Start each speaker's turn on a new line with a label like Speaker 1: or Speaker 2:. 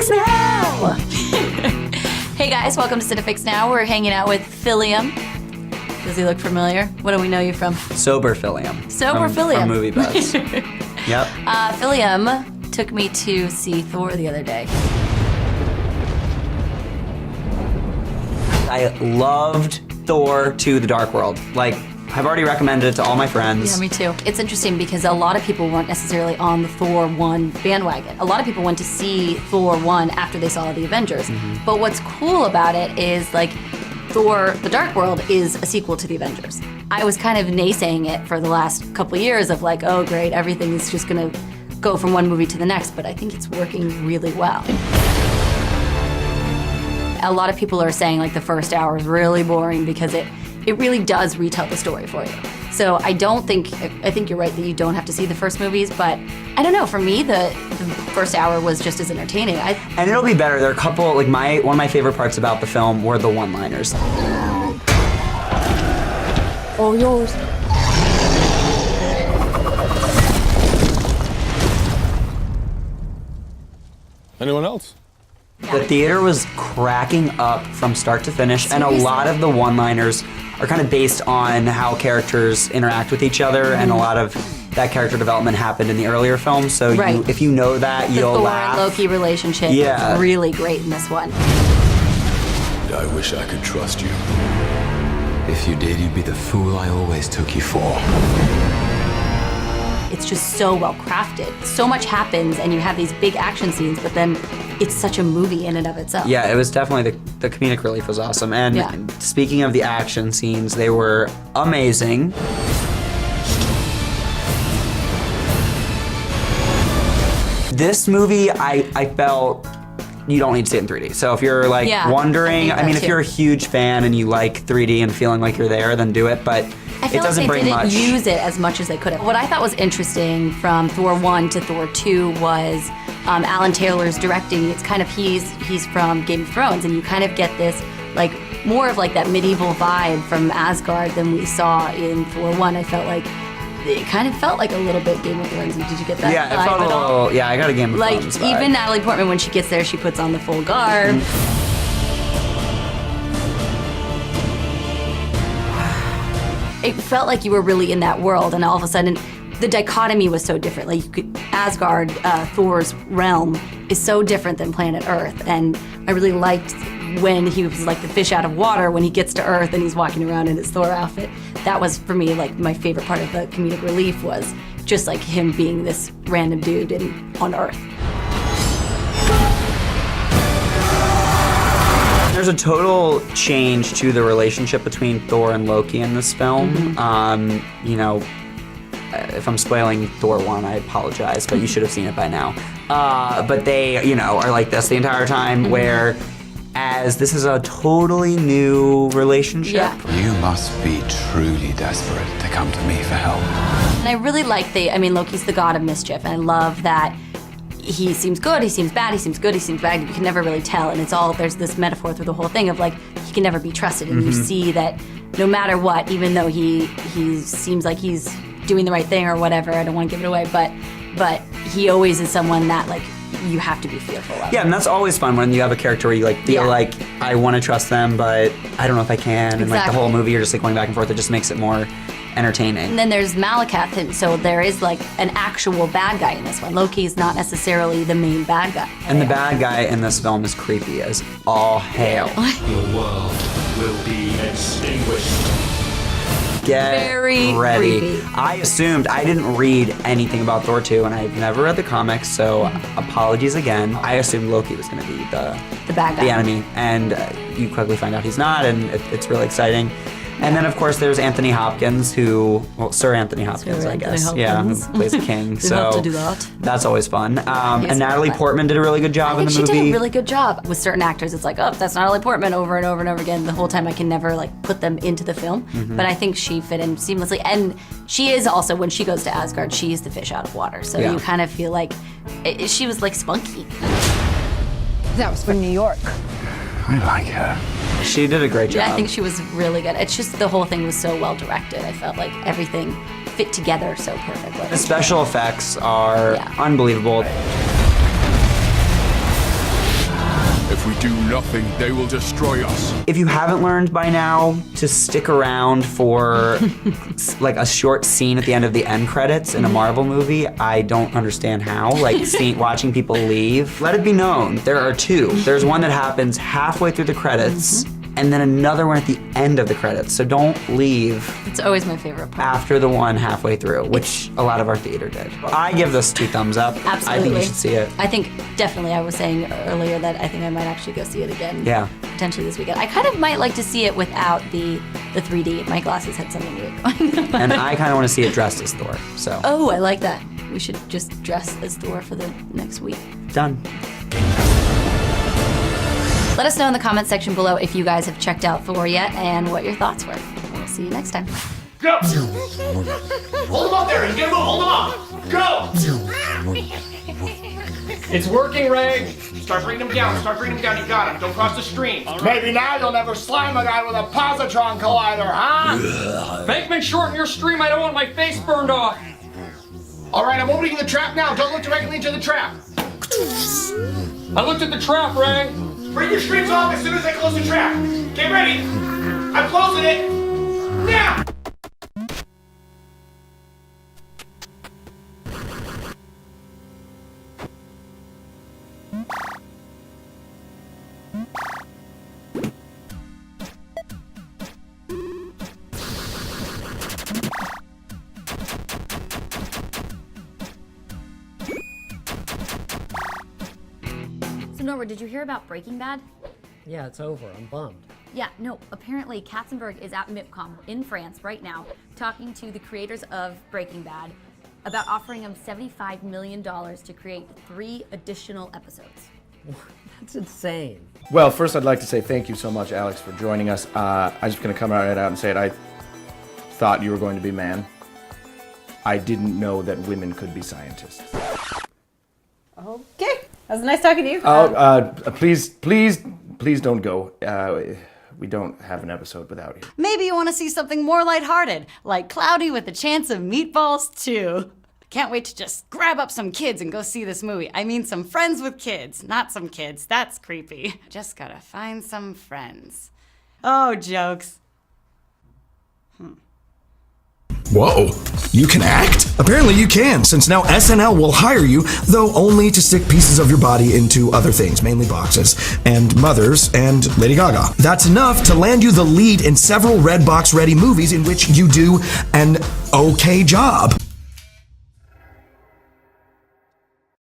Speaker 1: Cinefix Now! Hey guys, welcome to Cinefix Now. We're hanging out with Philium. Does he look familiar? What do we know you from?
Speaker 2: Sober Philium.
Speaker 1: Sober Philium.
Speaker 2: From Movie Buzz. Yep.
Speaker 1: Philium took me to see Thor the other day.
Speaker 2: I loved Thor to the Dark World. Like, I've already recommended it to all my friends.
Speaker 1: Yeah, me too. It's interesting because a lot of people weren't necessarily on the Thor 1 bandwagon. A lot of people went to see Thor 1 after they saw the Avengers. But what's cool about it is, like, Thor The Dark World is a sequel to the Avengers. I was kind of naysaying it for the last couple of years of like, oh great, everything is just gonna go from one movie to the next, but I think it's working really well. A lot of people are saying like the first hour is really boring because it really does retell the story for you. So I think you're right that you don't have to see the first movies, but I don't know, for me, the first hour was just as entertaining.
Speaker 2: And it'll be better. There are a couple, like one of my favorite parts about the film were the one-liners.
Speaker 1: All yours.
Speaker 3: Anyone else?
Speaker 2: The theater was cracking up from start to finish, and a lot of the one-liners are kind of based on how characters interact with each other, and a lot of that character development happened in the earlier films, so if you know that, you'll laugh.
Speaker 1: The Thor and Loki relationship is really great in this one.
Speaker 3: I wish I could trust you.
Speaker 4: If you did, you'd be the fool I always took you for.
Speaker 1: It's just so well crafted. So much happens and you have these big action scenes, but then it's such a movie in and of itself.
Speaker 2: Yeah, it was definitely, the comedic relief was awesome. And speaking of the action scenes, they were amazing. This movie, I felt, you don't need to see it in 3D. So if you're like wondering, I mean, if you're a huge fan and you like 3D and feeling like you're there, then do it, but it doesn't bring much.
Speaker 1: I feel like they didn't use it as much as they could have. What I thought was interesting from Thor 1 to Thor 2 was Alan Taylor's directing. It's kind of, he's from Game of Thrones, and you kind of get this, like, more of like that medieval vibe from Asgard than we saw in Thor 1. I felt like it kind of felt like a little bit Game of Thrones. Did you get that?
Speaker 2: Yeah, it felt a little, yeah, I got a Game of Thrones vibe.
Speaker 1: Even Natalie Portman, when she gets there, she puts on the full garb. It felt like you were really in that world, and all of a sudden, the dichotomy was so different. Like, Asgard, Thor's realm, is so different than planet Earth, and I really liked when he was like the fish out of water, when he gets to Earth and he's walking around in his Thor outfit. That was, for me, like my favorite part of the comedic relief was just like him being this random dude on Earth.
Speaker 2: There's a total change to the relationship between Thor and Loki in this film. You know, if I'm spoiling Thor 1, I apologize, but you should have seen it by now. But they, you know, are like this the entire time, where as this is a totally new relationship.
Speaker 1: Yeah.
Speaker 4: You must be truly desperate to come to me for help.
Speaker 1: And I really like Loki's the god of mischief, and I love that he seems good, he seems bad, he seems good, he seems bad. You can never really tell, and it's all, there's this metaphor through the whole thing of like, he can never be trusted, and you see that no matter what, even though he seems like he's doing the right thing or whatever, I don't want to give it away, but he always is someone that like, you have to be fearful of.
Speaker 2: Yeah, and that's always fun when you have a character where you like feel like, I want to trust them, but I don't know if I can, and like the whole movie you're just like going back and forth. It just makes it more entertaining.
Speaker 1: And then there's Malekith, and so there is like an actual bad guy in this one. Loki is not necessarily the main bad guy.
Speaker 2: And the bad guy in this film is creepy as all hail.
Speaker 5: The world will be extinguished.
Speaker 2: Get
Speaker 1: Very
Speaker 2: ready.
Speaker 1: creepy.
Speaker 2: I didn't read anything about Thor 2, and I've never read the comics, so apologies again. I assumed Loki was going to be the
Speaker 1: bad guy,
Speaker 2: the enemy, and you quickly find out he's not, and it's really exciting. And then, of course, there's Anthony Hopkins, Sir Anthony Hopkins, I guess. Yeah, who plays a king.
Speaker 1: So have to do that.
Speaker 2: That's always fun. And Natalie Portman did a really good job in the movie.
Speaker 1: She did a really good job. With certain actors, it's like, oh, that's Natalie Portman over and over and over again. The whole time I can never like put them into the film. But I think she fit in seamlessly. And she is also, when she goes to Asgard, she is the fish out of water. So you kind of feel like she was like spunky.
Speaker 6: That was from New York.
Speaker 4: I like her.
Speaker 2: She did a great job.
Speaker 1: Yeah, I think she was really good. It's just the whole thing was so well directed. I felt like everything fit together so perfectly.
Speaker 2: The special effects are unbelievable.
Speaker 3: If we do nothing, they will destroy us.
Speaker 2: If you haven't learned by now to stick around for like a short scene at the end of the end credits in a Marvel movie, I don't understand how. Like watching people leave. Let it be known, there are two. There's one that happens halfway through the credits, and then another one at the end of the credits. So don't leave
Speaker 1: It's always my favorite part.
Speaker 2: after the one halfway through, which a lot of our theater did. I give this 2 thumbs up.
Speaker 1: Absolutely.
Speaker 2: I think you should see it.
Speaker 1: I think definitely, I was saying earlier that I think I might actually go see it again.
Speaker 2: Yeah.
Speaker 1: Potentially this weekend. I kind of might like to see it without the 3D. My glasses had something weird going on.
Speaker 2: And I kind of want to see it dressed as Thor, so.
Speaker 1: Oh, I like that. We should just dress as Thor for the next week.
Speaker 2: Done.
Speaker 1: Let us know in the comments section below if you guys have checked out Thor yet and what your thoughts were. We'll see you next time.
Speaker 5: Go! Hold him up there! You get him up! Hold him up! Go! It's working, Ray! Start bringing him down. Start bringing him down. You got him. Don't cross the stream.
Speaker 7: Maybe now you'll never slam a guy with a positron collider, huh?
Speaker 5: Bankman, shorten your stream. I don't want my face burned off.
Speaker 7: All right, I'm opening the trap now. Don't look directly into the trap.
Speaker 5: I looked at the trap, Ray. Bring your streams off as soon as I close the trap. Get ready. I'm closing it. Now!
Speaker 8: So Nora, did you hear about Breaking Bad?
Speaker 9: Yeah, it's over. I'm bummed.
Speaker 8: Yeah, no, apparently Katzenberg is at MIPCOM in France right now talking to the creators of Breaking Bad about offering them $75 million to create 3 additional episodes.
Speaker 9: That's insane.
Speaker 7: Well, first I'd like to say thank you so much, Alex, for joining us. I'm just going to come right out and say it. I thought you were going to be man. I didn't know that women could be scientists.
Speaker 6: Okay. That was nice talking to you.
Speaker 7: Please don't go. We don't have an episode without you.
Speaker 1: Maybe you want to see something more lighthearted, like Cloudy with a Chance of Meatballs 2. Can't wait to just grab up some kids and go see this movie. I mean some friends with kids, not some kids. That's creepy. Just gotta find some friends. Oh, jokes.
Speaker 10: Whoa, you can act? Apparently you can, since now SNL will hire you, though only to stick pieces of your body into other things, mainly boxes, and mothers, and Lady Gaga. That's enough to land you the lead in several Redbox ready movies in which you do an okay job.